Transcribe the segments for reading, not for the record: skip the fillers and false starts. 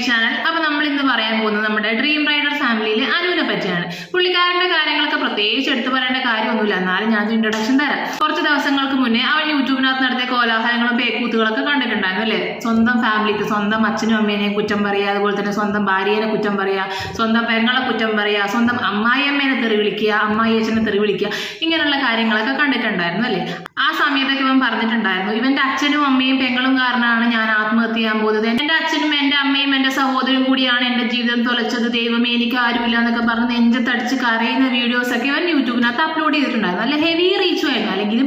Channel. അപ്പോൾ നമ്മൾ ഇന്ന് പറയാൻ പോകുന്നത് നമ്മുടെ ഡ്രീം റൈഡർ ഫാമിലിയിലെ അനുവിനെ പറ്റിയാണ്. പുള്ളിക്കാരന്റെ കാര്യങ്ങളൊക്കെ പ്രത്യേകിച്ച് എടുത്തു പറയേണ്ട കാര്യമൊന്നുമില്ല, എന്നാലും ഞാൻ ഇൻട്രൊഡക്ഷൻ തരാം. കുറച്ച് ദിവസങ്ങൾക്ക് മുന്നേ അവൻ യൂട്യൂബിനകത്ത് നടത്തിയ കോലാഹലങ്ങളും പേക്കൂത്തുകളൊക്കെ കണ്ടിട്ടുണ്ടായിരുന്നു അല്ലേ? സ്വന്തം ഫാമിലിക്ക് സ്വന്തം അച്ഛനും അമ്മേനെയും കുറ്റം പറയുക, അതുപോലെ തന്നെ സ്വന്തം ഭാര്യനെ കുറ്റം പറയുക, സ്വന്തം പെങ്ങളെ കുറ്റം പറയുക, സ്വന്തം അമ്മായിയമ്മേനെ തെറി വിളിക്കുക, അമ്മായി അച്ഛനെ തെറി വിളിക്കുക, ഇങ്ങനെയുള്ള കാര്യങ്ങളൊക്കെ കണ്ടിട്ടുണ്ടായിരുന്നു അല്ലേ? ആ സമയത്തൊക്കെ ഇവൻ പറഞ്ഞിട്ടുണ്ടായിരുന്നു, ഇവന്റെ അച്ഛനും അമ്മയും പെങ്ങളും കാരണമാണ് ഞാൻ ആത്മഹത്യ ചെയ്യാൻ പോകുന്നത്. എന്റെ അച്ഛനും എന്റെ അമ്മയും എന്റെ സഹോദരനും കൂടിയാണ് എന്റെ ജീവിതം തൊലച്ചത്, ദൈവമേ എനിക്ക് ആരുമില്ല എന്നൊക്കെ പറഞ്ഞ് നെഞ്ചത്തടിച്ച് കരയുന്ന വീഡിയോസ് ഒക്കെ ഇവൻ യൂട്യൂബിനകത്ത് അപ്ലോഡ് ചെയ്തിട്ടുണ്ടായിരുന്നു. നല്ല ഹെവി റീച്ചും ആയിരുന്നു. അല്ലെങ്കിലും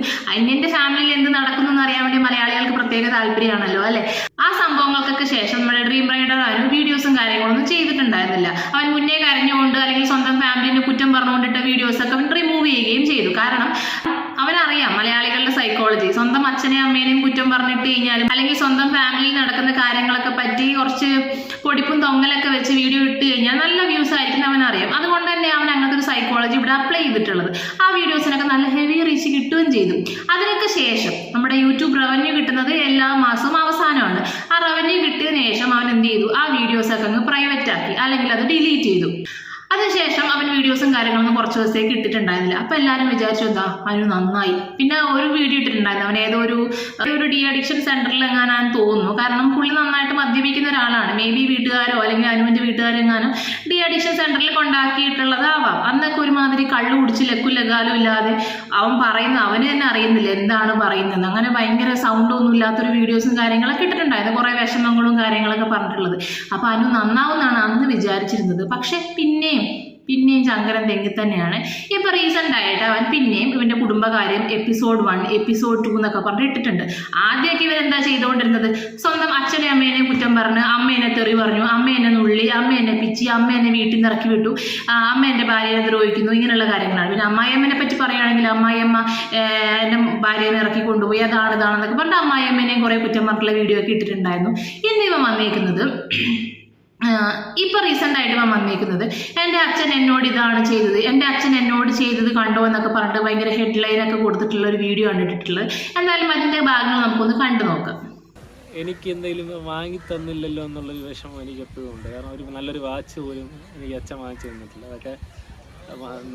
എന്റെ ഫാമിലിയിൽ എന്ത് നടക്കുന്നു എന്ന് അറിയാൻ വേണ്ടി മലയാളികൾക്ക് പ്രത്യേക താല്പര്യമാണല്ലോ അല്ലെ? ആ സംഭവങ്ങൾക്കൊക്കെ ശേഷം നമ്മുടെ ഡ്രീം റൈഡർ ആരും വീഡിയോസും കാര്യങ്ങളൊന്നും ചെയ്തിട്ടുണ്ടായിരുന്നില്ല. അവൻ മുന്നേ കരഞ്ഞുകൊണ്ട് അല്ലെങ്കിൽ സ്വന്തം ഫാമിലിനെ കുറ്റം പറഞ്ഞുകൊണ്ടിട്ട വീഡിയോസ് ഒക്കെ അവൻ റിമൂവ് ചെയ്യുകയും ചെയ്തു. കാരണം അവനറിയാം മലയാളികളുടെ സൈക്കോളജി. സ്വന്തം അച്ഛനെയും അമ്മേനെയും കുറ്റം പറഞ്ഞിട്ട് കഴിഞ്ഞാലും അല്ലെങ്കിൽ സ്വന്തം ഫാമിലിയിൽ നടക്കുന്ന കാര്യങ്ങളൊക്കെ പറ്റി കുറച്ച് പൊടിപ്പും തൊങ്ങലൊക്കെ വെച്ച് വീഡിയോ ഇട്ട് കഴിഞ്ഞാൽ നല്ല വ്യൂസ് ആയിരിക്കും അവനറിയാം. അതുകൊണ്ട് തന്നെ അവൻ അങ്ങനത്തെ ഒരു സൈക്കോളജി ഇവിടെ അപ്ലൈ ചെയ്തിട്ടുള്ളത്. ആ വീഡിയോസിനൊക്കെ നല്ല ഹെവി റീച്ച് കിട്ടുകയും ചെയ്തു. അതിനൊക്കെ ശേഷം നമ്മുടെ യൂട്യൂബ് റവന്യൂ കിട്ടുന്നത് എല്ലാ മാസവും അവസാനമാണ്. ആ റവന്യൂ കിട്ടിയതിനു ശേഷം അവൻ എന്ത് ചെയ്തു? ആ വീഡിയോസൊക്കെ അങ്ങ് പ്രൈവറ്റ് ആക്കി, അല്ലെങ്കിൽ അത് ഡിലീറ്റ് ചെയ്തു. അതിനുശേഷം അവൻ വീഡിയോസും കാര്യങ്ങളൊന്നും കുറച്ച് ദിവസത്തേക്ക് ഇട്ടിട്ടുണ്ടായിരുന്നില്ല. അപ്പൊ എല്ലാവരും വിചാരിച്ചു എന്താ അവന് നന്നായി. പിന്നെ ഒരു വീഡിയോ ഇട്ടിട്ടുണ്ടായിരുന്നു, അവൻ ഏതോ ഒരു ഡി അഡിക്ഷൻ സെന്ററിൽ എങ്ങാനാന്ന് തോന്നുന്നു. കാരണം പുള്ളി നന്നായിട്ട് മദ്യപിക്കുന്ന ഒരാളാണ്. മേ ബി വീട്ടുകാരോ അല്ലെങ്കിൽ അനുവിന്റെ വീട്ടുകാരെങ്ങാനും ഡി അഡിക്ഷൻ സെന്ററിൽ കൊണ്ടാക്കിയിട്ടുള്ളതാവാം. അന്നൊക്കെ ഒരുമാതിരി കള്ളു കുടിച്ച് ലക്കും ലഗാലും ഇല്ലാതെ അവൻ പറയുന്ന അവന് തന്നെ അറിയുന്നില്ല എന്താണ് പറയുന്നത്. അങ്ങനെ ഭയങ്കര സൗണ്ട് ഒന്നും ഇല്ലാത്തൊരു വീഡിയോസും കാര്യങ്ങളൊക്കെ ഇട്ടിട്ടുണ്ടായിരുന്നു, കുറെ വിഷമങ്ങളും കാര്യങ്ങളൊക്കെ പറഞ്ഞിട്ടുള്ളത്. അപ്പൊ അനു നന്നാവുന്നാണ് അന്ന് വിചാരിച്ചിരുന്നത്. പക്ഷെ പിന്നെയും ശങ്കരൻ തെങ്ങി തന്നെയാണ്. ഇപ്പൊ റീസെന്റ് ആയിട്ട് അവൻ പിന്നെയും ഇവന്റെ കുടുംബകാര്യം എപ്പിസോഡ് 1 എപ്പിസോഡ് 2 എന്നൊക്കെ പറഞ്ഞ് ഇട്ടിട്ടുണ്ട്. ആദ്യമൊക്കെ ഇവരെന്താ ചെയ്തുകൊണ്ടിരുന്നത്? സ്വന്തം അച്ഛനെ അമ്മേനെ കുറ്റം പറഞ്ഞ്, അമ്മേനെ തെറി പറഞ്ഞു, അമ്മേനെ നുള്ളി, അമ്മേനെ പിച്ചി, അമ്മേനെ വീട്ടിൽ നിന്ന് ഇറക്കി വിട്ടു, അമ്മ എന്റെ ഭാര്യനെ ദ്രോഹിക്കുന്നു, ഇങ്ങനെയുള്ള കാര്യങ്ങളാണ്. പിന്നെ അമ്മായിയമ്മനെ പറ്റി പറയുകയാണെങ്കിൽ അമ്മായിയമ്മ എന്റെ ഭാര്യനെ ഇറക്കി കൊണ്ടുപോയി, ഇതാണെന്നൊക്കെ പറഞ്ഞിട്ട് അമ്മായിയമ്മേനെയും കുറെ കുറ്റം പറഞ്ഞിട്ടുള്ള വീഡിയോ ഒക്കെ ഇട്ടിട്ടുണ്ടായിരുന്നു. ഇന്ന് ഇവ വന്നേക്കുന്നത് ഇപ്പൊ റീസെന്റ് ആയിട്ട് വന്നേക്കുന്നത് എന്റെ അച്ഛൻ എന്നോട് ഇതാണ് ചെയ്തത്, എന്റെ അച്ഛൻ എന്നോട് ചെയ്തത് കണ്ടോ എന്നൊക്കെ പറഞ്ഞിട്ട് ഭയങ്കര ഹെഡ്ലൈൻ ഒക്കെ കൊടുത്തിട്ടുള്ള ഒരു വീഡിയോ ആണ് ഇട്ടിട്ടുള്ളത്. എന്തായാലും അതിന്റെ ഭാഗങ്ങൾ നമുക്കൊന്ന് കണ്ടു നോക്കാം. എനിക്ക് എന്തെങ്കിലും വാങ്ങി തന്നില്ലല്ലോ എന്നുള്ളൊരു വിഷമം എനിക്ക് എപ്പോഴും ഉണ്ട്. കാരണം ഒരു നല്ലൊരു വാച്ച് പോലും എനിക്ക് അച്ഛൻ വാങ്ങിച്ചു തന്നിട്ടില്ല. അതൊക്കെ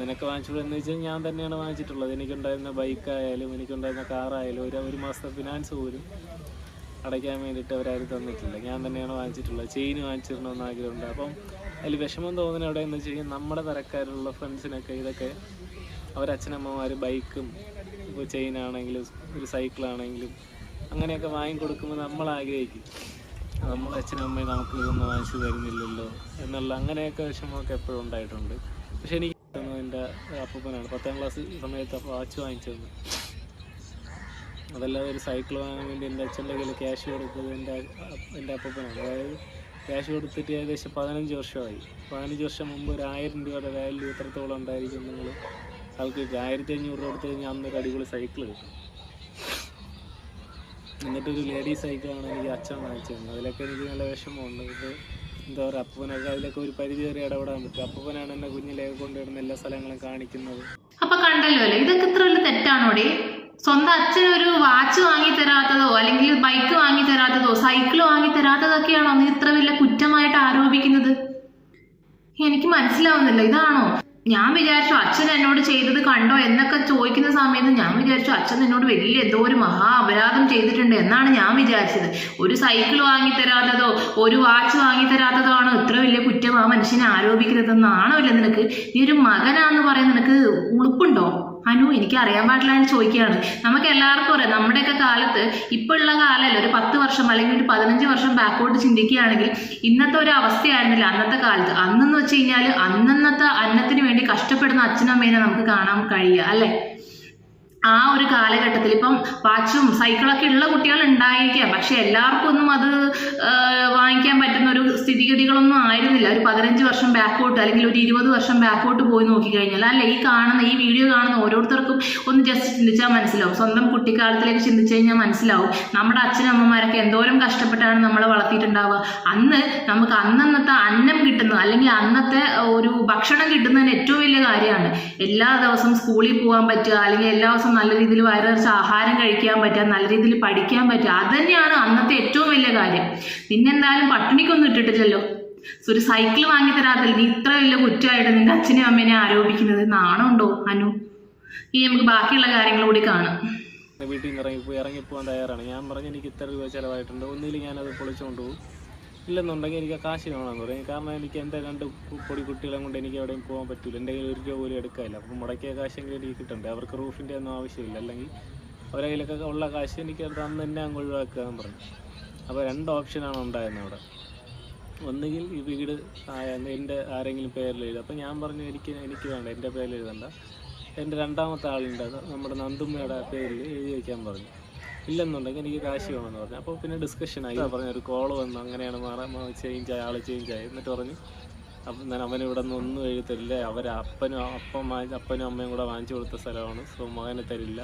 നിനക്ക് വാങ്ങിച്ചുകൂടെ എന്ന് വെച്ചാൽ ഞാൻ തന്നെയാണ് വാങ്ങിച്ചിട്ടുള്ളത്. എനിക്കുണ്ടായിരുന്ന ബൈക്കായാലും എനിക്കുണ്ടായിരുന്ന കാറായാലും ഒരു മാസത്തെ ഫിനാൻസ് പോലും അടയ്ക്കാൻ വേണ്ടിയിട്ട് അവരാരും തന്നിട്ടില്ല. ഞാൻ തന്നെയാണ് വാങ്ങിച്ചിട്ടുള്ളത്. ചെയിൻ വാങ്ങിച്ചിടണമെന്ന് ആഗ്രഹമുണ്ട്. അപ്പം അതിൽ വിഷമം തോന്നുന്നത് എവിടെയെന്ന് വെച്ച് കഴിഞ്ഞാൽ നമ്മുടെ തരക്കാരുള്ള ഫ്രണ്ട്സിനൊക്കെ ഇതൊക്കെ അവരച്ഛനമ്മമാർ ബൈക്കും ഇപ്പോൾ ചെയിനാണെങ്കിലും ഒരു സൈക്കിളാണെങ്കിലും അങ്ങനെയൊക്കെ വാങ്ങിക്കൊടുക്കുമ്പോൾ നമ്മൾ ആഗ്രഹിക്കും നമ്മുടെ അച്ഛനമ്മയും നമുക്ക് ഇതൊന്നും വാങ്ങിച്ചു തരുന്നില്ലല്ലോ എന്നുള്ള അങ്ങനെയൊക്കെ വിഷമമൊക്കെ എപ്പോഴും ഉണ്ടായിട്ടുണ്ട്. പക്ഷെ എനിക്ക് എൻ്റെ അപ്പൂപ്പനാണ് 10ാം ക്ലാസ് സമയത്ത് വാച്ച് വാങ്ങിച്ചു തന്നു. അതല്ലാതെ ഒരു സൈക്കിൾ വാങ്ങാൻ വേണ്ടി എൻ്റെ അച്ഛൻ്റെ കയ്യിൽ ക്യാഷ് കൊടുത്തത് എൻ്റെ അപ്പൂപ്പനാണ്. അതായത് ക്യാഷ് കൊടുത്തിട്ട് ഏകദേശം 15 വർഷമായി. 15 വർഷം മുമ്പ് ഒരു 1000 രൂപയുടെ വാല്യൂ എത്രത്തോളം ഉണ്ടായിരിക്കും നിങ്ങൾ ആൾക്ക് 1500 രൂപ കൊടുത്തു കഴിഞ്ഞാൽ അന്നൊരു അടിപൊളി സൈക്കിൾ കിട്ടും. എന്നിട്ടൊരു ലേഡീസ് സൈക്കിളാണ് എനിക്ക് അച്ഛൻ വാങ്ങിച്ചു തന്നത്. അതിലൊക്കെ എനിക്ക് നല്ല വിഷമമുണ്ട്. ഇത് എന്താ പറയുക, അപ്പൂപ്പനൊക്കെ അതിലൊക്കെ ഒരു പരിധി വരെ ഇടപെടാൻ പറ്റും. അപ്പൂപ്പനാണ് എന്നെ കുഞ്ഞിലേക്ക് കൊണ്ടുവരുന്ന എല്ലാ സ്ഥലങ്ങളും കാണിക്കുന്നത്. അപ്പൊ കണ്ടല്ലോ അല്ലേ, ഇതൊക്കെ ഇത്ര വലിയ തെറ്റാണോടെ? സ്വന്തം അച്ഛനൊരു വാച്ച് വാങ്ങി തരാത്തതോ അല്ലെങ്കിൽ ബൈക്ക് വാങ്ങി തരാത്തതോ സൈക്കിൾ വാങ്ങി തരാത്തതൊക്കെയാണോ നീ ഇത്ര വലിയ കുറ്റമായിട്ട് ആരോപിക്കുന്നത്? എനിക്ക് മനസ്സിലാവുന്നില്ല. ഇതാണോ? ഞാൻ വിചാരിച്ചു അച്ഛൻ എന്നോട് ചെയ്തത് കണ്ടോ എന്നൊക്കെ ചോദിക്കുന്ന സമയത്ത് ഞാൻ വിചാരിച്ചു അച്ഛൻ എന്നോട് വലിയ എന്തോ ഒരു മഹാ അപരാധം ചെയ്തിട്ടുണ്ട് എന്നാണ് ഞാൻ വിചാരിച്ചത്. ഒരു സൈക്കിൾ വാങ്ങി തരാത്തതോ ഒരു വാച്ച് വാങ്ങി തരാത്തതോ ആണോ ഇത്ര വലിയ കുറ്റം ആ മനുഷ്യനെ ആരോപിക്കുന്നതെന്നാണോ ഇല്ല നിനക്ക്? നീ ഒരു മകനാന്ന് പറയാൻ നിനക്ക് ഉളുപ്പുണ്ടോ? അനു, എനിക്ക് അറിയാൻ പാടില്ല എന്ന് ചോദിക്കുകയാണ്. നമുക്ക് എല്ലാവർക്കും അറിയാം, നമ്മുടെയൊക്കെ കാലത്ത് ഇപ്പൊ ഉള്ള കാലമല്ല, ഒരു 10 വർഷം അല്ലെങ്കിൽ ഒരു 15 വർഷം ബാക്കോട്ട് ചിന്തിക്കുകയാണെങ്കിൽ ഇന്നത്തെ ഒരു അവസ്ഥയായിരുന്നില്ല അന്നത്തെ കാലത്ത്. അന്നെന്ന് വെച്ച് കഴിഞ്ഞാൽ അന്നത്തെ അന്നത്തിന് വേണ്ടി കഷ്ടപ്പെടുന്ന അച്ഛനമ്മേനെ നമുക്ക് കാണാൻ കഴിയുക അല്ലെ? ആ ഒരു കാലഘട്ടത്തിൽ ഇപ്പം വാച്ചും സൈക്കിളൊക്കെ ഉള്ള കുട്ടികൾ ഉണ്ടായിരിക്കാം, പക്ഷെ എല്ലാവർക്കും ഒന്നും അത് വാങ്ങിക്കാൻ പറ്റുന്ന ഒരു സ്ഥിതിഗതികളൊന്നും ആയിരുന്നില്ല. ഒരു 15 വർഷം ബാക്കോട്ട് അല്ലെങ്കിൽ ഒരു 20 വർഷം ബാക്കോട്ട് പോയി നോക്കിക്കഴിഞ്ഞാൽ അല്ലെ, ഈ വീഡിയോ കാണുന്ന ഓരോരുത്തർക്കും ഒന്ന് ജസ്റ്റ് ചിന്തിച്ചാൽ മനസ്സിലാവും. സ്വന്തം കുട്ടിക്കാലത്തിലേക്ക് ചിന്തിച്ചു കഴിഞ്ഞാൽ മനസ്സിലാവും നമ്മുടെ അച്ഛനമ്മമാരൊക്കെ എന്തോരം കഷ്ടപ്പെട്ടാണ് നമ്മളെ വളർത്തിയിട്ടുണ്ടാവുക. അന്ന് നമുക്ക് അന്നത്തെ അന്നം കിട്ടുന്നത് അല്ലെങ്കിൽ അന്നത്തെ ഒരു ഭക്ഷണം കിട്ടുന്നതിന് ഏറ്റവും വലിയ കാര്യമാണ്. എല്ലാ ദിവസവും സ്കൂളിൽ പോകാൻ പറ്റുക, അല്ലെങ്കിൽ എല്ലാ ദിവസവും നല്ല രീതിയിൽ വയറുനിറച്ച് ആഹാരം കഴിക്കാൻ പറ്റുക, നല്ല രീതിയിൽ പഠിക്കാൻ പറ്റുക, അത് തന്നെയാണ് അന്നത്തെ ഏറ്റവും വലിയ കാര്യം. നിന്നെന്തായാലും പട്ടിണിക്കൊന്നും ഇട്ടിട്ടില്ല തന്നില്ലല്ലോ. ഒരു സൈക്കിൾ വാങ്ങി തരാത്തല്ല നീ ഇത്ര വലിയ കുറ്റമായിട്ട് നിന്റെ അച്ഛനെയും അമ്മേനെ ആരോപിക്കുന്നത്. നാണമുണ്ടോ അനു? ഈ നമുക്ക് ബാക്കിയുള്ള കാര്യങ്ങൾ കൂടി കാണാം. വീട്ടിൽ നിന്ന് ഇറങ്ങിപ്പോകാൻ തയ്യാറാണ്. ഞാൻ പറഞ്ഞു എനിക്ക് ഇത്ര രൂപ ചിലവായിട്ടുണ്ട്, ഒന്നില്ലെങ്കിൽ ഞാനത് പൊളിച്ചുകൊണ്ട് പോകും, ഇല്ലെന്നുണ്ടെങ്കിൽ എനിക്ക് ആ കാശ് വേണമെന്ന് പറയും. കാരണം എനിക്ക് എൻ്റെ 2 പൊടി കുട്ടികളെ കൊണ്ട് എനിക്ക് എവിടെയും പോകാൻ പറ്റില്ല, എൻ്റെ കയ്യിൽ 1 രൂപ പോലും എടുക്കാനില്ല. അപ്പം മുടക്കിയ കാശെങ്കിലും എനിക്ക് കിട്ടണ്ടേ. അവർക്ക് റൂഫിൻ്റെ ഒന്നും ആവശ്യമില്ല, അല്ലെങ്കിൽ അവരുടെ കയ്യിലൊക്കെ ഉള്ള കാശ് എനിക്ക് അന്ന് തന്നെ അങ്ങ് ഒഴിവാക്കുക എന്ന് പറഞ്ഞു. അപ്പോൾ 2 ഓപ്ഷനാണ് ഉണ്ടായിരുന്നത് അവിടെ. ഒന്നുകിൽ ഈ വീട് എൻ്റെ ആരെങ്കിലും പേരിൽ എഴുതുക. അപ്പോൾ ഞാൻ പറഞ്ഞു എനിക്ക് വേണ്ട, എൻ്റെ പേരിൽ എഴുതണ്ട, എൻ്റെ 2ാമത്തെ ആളുണ്ട് നമ്മുടെ നന്ദുമ്മയുടെ പേരിൽ എഴുതി വയ്ക്കാൻ പറഞ്ഞു. ഇല്ലെന്നുണ്ടെങ്കിൽ എനിക്ക് കാശ് വേണമെന്ന് പറഞ്ഞു. അപ്പോൾ പിന്നെ ഡിസ്കഷനായി. പറഞ്ഞു ഒരു കോള് വന്നു, അങ്ങനെയാണ് ചേഞ്ചായി, ആൾ ചേഞ്ചായി. എന്നിട്ട് പറഞ്ഞു അപ്പം ഞാൻ അവനിവിടെ നിന്ന് ഒന്നും എഴുതരില്ല, അപ്പനും അമ്മയും കൂടെ വാങ്ങിച്ചു കൊടുത്ത സ്ഥലമാണ്, സോ മകനെ തരില്ല.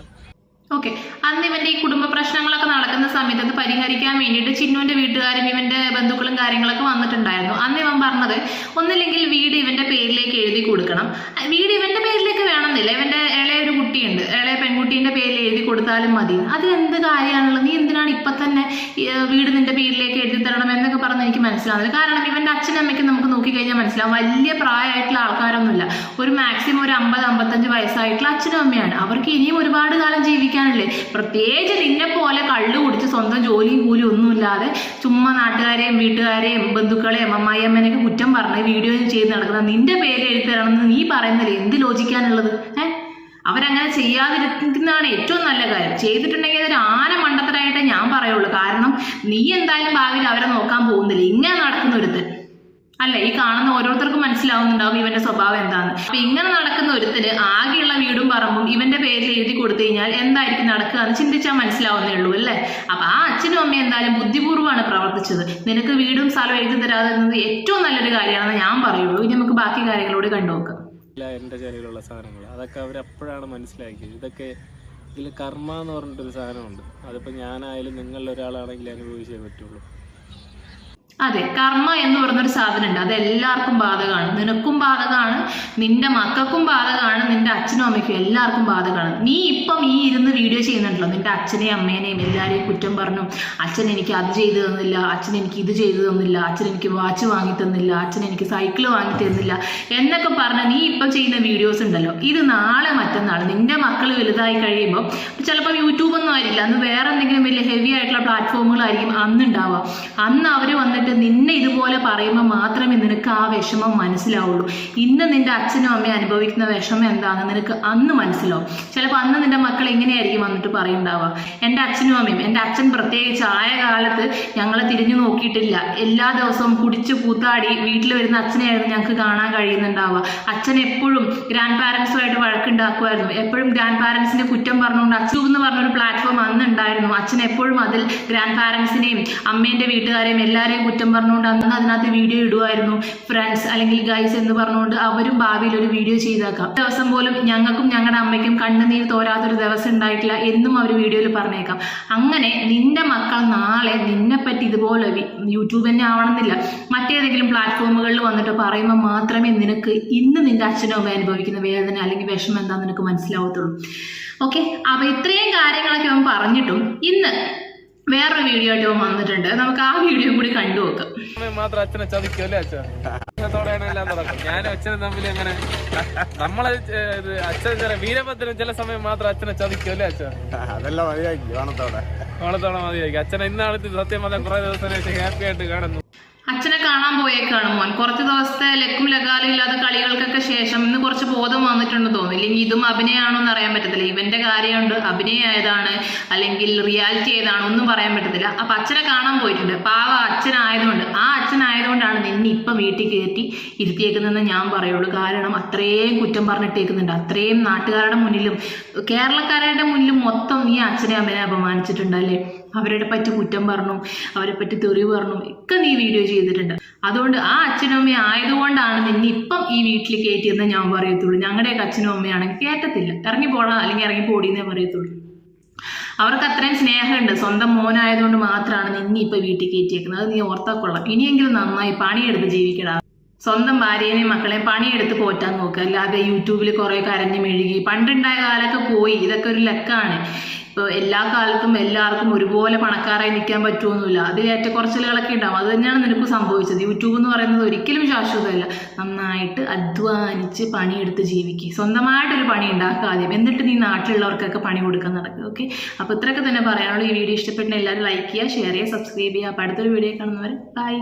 ഓക്കെ, അന്ന് ഇവന്റെ ഈ കുടുംബ പ്രശ്നങ്ങളൊക്കെ നടക്കുന്ന സമയത്ത് അത് പരിഹരിക്കാൻ വേണ്ടിയിട്ട് ചിന്നുവിന്റെ വീട്ടുകാരും ഇവന്റെ ബന്ധുക്കളും കാര്യങ്ങളൊക്കെ വന്നിട്ടുണ്ടായിരുന്നു. അന്ന് ഇവൻ പറഞ്ഞത് ഒന്നില്ലെങ്കിൽ വീട് ഇവന്റെ പേരിലേക്ക് എഴുതി കൊടുക്കണം. വീട് ഇവന്റെ പേരിലേക്ക് വേണമെന്നില്ല, ഇവന്റെ ഇളയൊരു കുട്ടിയുണ്ട്, ഇളയ പെൺകുട്ടീന്റെ പേരിൽ എഴുതി കൊടുത്താലും മതി. അത് എന്ത് കാര്യമാണുള്ളത്? നീ എന്തിനാണ് ഇപ്പൊ തന്നെ വീട് നിന്റെ പേരിലേക്ക് എഴുതി തരണം എന്നൊക്കെ പറഞ്ഞ് എനിക്ക് മനസ്സിലാവുന്നില്ല. കാരണം ഇവന്റെ അച്ഛനും അമ്മയ്ക്കും നമുക്ക് നോക്കിക്കഴിഞ്ഞാൽ മനസ്സിലാവും വലിയ പ്രായമായിട്ടുള്ള ആൾക്കാരൊന്നുമില്ല. ഒരു മാക്സിമം ഒരു 50-55 വയസ്സായിട്ടുള്ള അച്ഛനും അമ്മയാണ്. അവർക്ക് ഇനിയും ഒരുപാട് കാലം ജീവിക്കാനല്ലേ. പ്രത്യേകിച്ച് നിന്നെ പോലെ കള്ളു കുടിച്ച് സ്വന്തം ജോലിയും കൂലിയും ഒന്നുമില്ലാതെ ചുമ്മാ നാട്ടുകാരെയും വീട്ടുകാരെയും ബന്ധുക്കളെയും അമ്മായിയമ്മനെയൊക്കെ കുറ്റം പറഞ്ഞ് വീഡിയോ ചെയ്ത് നടക്കുന്ന നിന്റെ പേര് എഴുതി തരണമെന്ന് നീ പറയുന്നില്ലേ? എന്ത് ലോജിക്കാനുള്ളത്? അവരങ്ങനെ ചെയ്യാതിരിക്കുന്നതാണ് ഏറ്റവും നല്ല കാര്യം. ചെയ്തിട്ടുണ്ടെങ്കിൽ അതൊരു ആന മണ്ടത്തരായിട്ടേ ഞാൻ പറയുള്ളൂ. കാരണം നീ എന്തായാലും ഭാവിയിൽ അവരെ നോക്കാൻ പോകുന്നില്ല. ഇങ്ങനെ നടക്കുന്ന ഒരുത്തൻ അല്ല, ഈ കാണുന്ന ഓരോരുത്തർക്കും മനസ്സിലാവുന്നുണ്ടാവും ഇവന്റെ സ്വഭാവം എന്താണ്. അപ്പൊ ഇങ്ങനെ നടക്കുന്ന ഒരുത്തിന് ആകെയുള്ള വീടും പറമ്പും ഇവന്റെ പേരിൽ എഴുതി കൊടുത്തു കഴിഞ്ഞാൽ എന്തായിരിക്കും നടക്കുക എന്ന് ചിന്തിച്ചാൽ മനസ്സിലാവുന്നേ ഉള്ളൂ അല്ലേ? അപ്പൊ ആ അച്ഛനും അമ്മയും എന്തായാലും ബുദ്ധിപൂർവ്വമാണ് പ്രവർത്തിച്ചത്. നിനക്ക് വീടും സ്ഥലവും എഴുതി തരാതിരുന്നത് ഏറ്റവും നല്ലൊരു കാര്യമാണെന്ന് ഞാൻ പറയുള്ളൂ. ഇനി നമുക്ക് ബാക്കി കാര്യങ്ങളോട് കണ്ടുനോക്കാം. എൻ്റെ ചെലവിലുള്ള സാധനങ്ങൾ അതൊക്കെ അവരപ്പോഴാണ് മനസ്സിലാക്കിയത്. ഇതൊക്കെ ഇതിൽ കർമ്മ എന്ന് പറഞ്ഞിട്ടൊരു സാധനമുണ്ട്. അതിപ്പോൾ ഞാനായാലും നിങ്ങളിൽ ഒരാളാണെങ്കിൽ അനുഭവിച്ചേ പറ്റുള്ളൂ. അതെ, കർമ്മ എന്ന് പറയുന്നൊരു സാധനം ഉണ്ട്. അത് എല്ലാവർക്കും ബാധകമാണ്. നിനക്കും ബാധകമാണ്, നിന്റെ മക്കൾക്കും ബാധകമാണ്, നിന്റെ അച്ഛനും അമ്മയ്ക്കും എല്ലാവർക്കും ബാധകമാണ്. നീ ഇപ്പം ഈ ഇരുന്ന് വീഡിയോ ചെയ്യുന്നുണ്ടല്ലോ, നിന്റെ അച്ഛനെയും അമ്മേനെയും എല്ലാവരെയും കുറ്റം പറഞ്ഞു. അച്ഛൻ എനിക്ക് അത് ചെയ്തു തന്നില്ല, അച്ഛൻ എനിക്ക് ഇത് ചെയ്തു തന്നില്ല, അച്ഛൻ എനിക്ക് വാച്ച് വാങ്ങി തന്നില്ല, അച്ഛൻ എനിക്ക് സൈക്കിൾ വാങ്ങി തന്നില്ല എന്നൊക്കെ പറഞ്ഞ് നീ ഇപ്പം ചെയ്യുന്ന വീഡിയോസ് ഉണ്ടല്ലോ, ഇത് നാളെ മറ്റന്നാൾ നിന്റെ മക്കൾ വലുതായി കഴിയുമ്പോൾ ചിലപ്പോൾ യൂട്യൂബൊന്നും ആയിരിക്കില്ല, അന്ന് വേറെ എന്തെങ്കിലും വലിയ ഹെവി ആയിട്ടുള്ള പ്ലാറ്റ്ഫോമുകളായിരിക്കും അന്നുണ്ടാവുക. അന്ന് അവർ വന്നിട്ട് നിന്നെ ഇതുപോലെ പറയുമ്പോൾ മാത്രമേ നിനക്ക് ആ വിഷമം മനസ്സിലാവുള്ളൂ. ഇന്ന് നിന്റെ അച്ഛനും അമ്മയും അനുഭവിക്കുന്ന വിഷമം എന്താണെന്ന് നിനക്ക് അന്ന് മനസ്സിലാവും. ചിലപ്പോൾ അന്ന് നിന്റെ മക്കൾ എങ്ങനെയായിരിക്കും വന്നിട്ട് പറയുണ്ടാവുക, എൻ്റെ അച്ഛനും അമ്മയും, എൻ്റെ അച്ഛൻ പ്രത്യേകിച്ച് ആയ കാലത്ത് ഞങ്ങളെ തിരിഞ്ഞു നോക്കിയിട്ടില്ല, എല്ലാ ദിവസവും കുടിച്ച് കൂത്താടി വീട്ടിൽ വരുന്ന അച്ഛനെയായിരുന്നു ഞങ്ങൾക്ക് കാണാൻ കഴിയുന്നുണ്ടാവുക. അച്ഛൻ എപ്പോഴും ഗ്രാൻഡ് പാരൻസുമായിട്ട് വഴക്കുണ്ടാക്കുമായിരുന്നു, എപ്പോഴും ഗ്രാൻഡ് പാരൻസിന്റെ കുറ്റം പറഞ്ഞുകൊണ്ട് അച്ഛൻ എന്ന് പറഞ്ഞൊരു പ്ലാറ്റ്ഫോം അന്ന് ഉണ്ടായിരുന്നു. അച്ഛൻ എപ്പോഴും അതിൽ ഗ്രാൻഡ് പാരൻസിനെയും അമ്മേൻ്റെ വീട്ടുകാരെയും എല്ലാവരെയും കുറ്റം പറഞ്ഞുകൊണ്ട് അന്ന് അതിനകത്ത് വീഡിയോ ഇടുമായിരുന്നു. ഫ്രണ്ട്സ് അല്ലെങ്കിൽ ഗൈസ് എന്ന് പറഞ്ഞുകൊണ്ട് അവരും ഭാവിയിൽ ഒരു വീഡിയോ ചെയ്തേക്കാം. ദിവസം പോലും ഞങ്ങൾക്കും ഞങ്ങളുടെ അമ്മയ്ക്കും കണ്ണുനീർ തോരാത്തൊരു ദിവസം ഉണ്ടായിട്ടില്ല എന്നും അവർ വീഡിയോയിൽ പറഞ്ഞേക്കാം. അങ്ങനെ നിന്റെ മക്കൾ നാളെ നിന്നെപ്പറ്റി ഇതുപോലെ യൂട്യൂബ് തന്നെ ആവണമെന്നില്ല, മറ്റേതെങ്കിലും പ്ലാറ്റ്ഫോമുകളിൽ വന്നിട്ട് പറയുമ്പോൾ മാത്രമേ നിനക്ക് ഇന്ന് നിന്റെ അച്ഛനോ അമ്മ അനുഭവിക്കുന്ന വേദന അല്ലെങ്കിൽ വിഷമം എന്താണെന്ന് നിനക്ക് മനസ്സിലാവത്തുള്ളൂ. ഓക്കെ, അപ്പൊ ഇത്രയും കാര്യങ്ങളൊക്കെ അവൻ പറഞ്ഞിട്ടും ഇന്ന് വേറൊരു വീഡിയോ ആയിട്ട് വന്നിട്ടുണ്ട്. നമുക്ക് ആ വീഡിയോ കൂടി കണ്ടു നോക്കാം. മാത്രം അച്ഛനെ ചതിക്കുമല്ലേ? അച്ഛനോടെയാണ് എല്ലാം നടക്കും. ഞാനും അച്ഛനും തമ്മിൽ എങ്ങനെ നമ്മളെ അച്ഛൻ ചില വീരഭദ്രൻ ചില സമയം മാത്രം അച്ഛനെ ചതിക്കുമല്ലേ? അച്ഛൻ അതെല്ലാം മതിയാക്കി ഓണത്തോടെ മതിയാക്കി. അച്ഛനെ ഇന്നാളത്ത് സത്യം പറഞ്ഞാൽ കുറെ ദിവസം ഹാപ്പി ആയിട്ട് കാണുന്നു. അച്ഛനെ കാണാൻ പോയേക്കാണ് മോൻ. കുറച്ച് ദിവസത്തെ ലക്കും ലഗാലും ഇല്ലാത്ത കളികൾക്കൊക്കെ ശേഷം ഇന്ന് കുറച്ച് ബോധം വന്നിട്ടുണ്ടെന്ന് തോന്നുന്നു. ഇല്ലെങ്കിൽ ഇതും അഭിനയമാണോ എന്ന് അറിയാൻ പറ്റത്തില്ല. ഇവന്റെ കാര്യമുണ്ട്, അഭിനയം ഏതാണ് അല്ലെങ്കിൽ റിയാലിറ്റി ഏതാണോ ഒന്നും പറയാൻ പറ്റത്തില്ല. അപ്പൊ അച്ഛനെ കാണാൻ പോയിട്ടുണ്ട്. പാവ അച്ഛനായതുകൊണ്ട്, ആ അച്ഛനായതുകൊണ്ടാണ് നിന്നെ ഇപ്പം വീട്ടിൽ കയറ്റി ഇരുത്തിയേക്കുന്നതെന്ന് ഞാൻ പറയുള്ളൂ. കാരണം അത്രയും കുറ്റം പറഞ്ഞിട്ടേക്കുന്നുണ്ട്. അത്രയും നാട്ടുകാരുടെ മുന്നിലും കേരളക്കാരുടെ മുന്നിലും മൊത്തം നീ അച്ഛനെ അമ്മനെ അപമാനിച്ചിട്ടുണ്ടല്ലേ. അവരുടെ പറ്റി കുറ്റം പറഞ്ഞു, അവരെ പറ്റി തെറി പറഞ്ഞു ഒക്കെ നീ വീഡിയോ ചെയ്തിട്ടുണ്ട്. അതുകൊണ്ട് ആ അച്ഛനും അമ്മയും ആയതുകൊണ്ടാണ് നിന്നെ ഇപ്പം ഈ വീട്ടിൽ കയറ്റിയെന്ന് ഞാൻ പറയത്തുള്ളൂ. ഞങ്ങളുടെയൊക്കെ അച്ഛനും അമ്മയാണെങ്കിൽ കയറ്റത്തില്ല, ഇറങ്ങി പോടാ അല്ലെങ്കിൽ ഇറങ്ങി പോടിയെന്നേ പറയത്തുള്ളൂ. അവർക്ക് അത്രയും സ്നേഹമുണ്ട്. സ്വന്തം മോനായതുകൊണ്ട് മാത്രമാണ് നിന്നെ ഇപ്പം വീട്ടിൽ കയറ്റിയേക്കുന്നത്. അത് നീ ഓർത്താക്കൊള്ളാം. ഇനിയെങ്കിലും നന്നായി പണിയെടുത്ത് ജീവിക്കടാ. സ്വന്തം ഭാര്യേനെയും മക്കളെയും പണിയെടുത്ത് പോറ്റാൻ നോക്കുക, അല്ലാതെ യൂട്യൂബിൽ കുറേ കരഞ്ഞു മെഴുകി. പണ്ടുണ്ടായ കാലമൊക്കെ പോയി, ഇതൊക്കെ ഒരു ലക്കാണ്. ഇപ്പോൾ എല്ലാ കാലത്തും എല്ലാവർക്കും ഒരുപോലെ പണക്കാരായി നിൽക്കാൻ പറ്റുമൊന്നുമില്ല. അതിൽ ഏറ്റക്കുറച്ചിലുകളൊക്കെ ഉണ്ടാവും. അത് തന്നെയാണ് നിനക്ക് സംഭവിച്ചത്. യൂട്യൂബ് എന്ന് പറയുന്നത് ഒരിക്കലും ശാശ്വതമല്ല. നന്നായിട്ട് അധ്വാനിച്ച് പണിയെടുത്ത് ജീവിക്കുക, സ്വന്തമായിട്ടൊരു പണി ഉണ്ടാക്കുക ആദ്യം, എന്നിട്ട് നീ നാട്ടിലുള്ളവർക്കൊക്കെ പണി കൊടുക്കാൻ നടക്കുക. ഓക്കെ, അപ്പോൾ ഇത്രയൊക്കെ തന്നെ പറയാനുള്ളൂ. ഈ വീഡിയോ ഇഷ്ടപ്പെട്ട എല്ലാവരും ലൈക്ക് ചെയ്യുക, ഷെയർ ചെയ്യുക, സബ്സ്ക്രൈബ് ചെയ്യുക. അപ്പോൾ അടുത്തൊരു വീഡിയോ കാണുന്നവരെ ബൈ.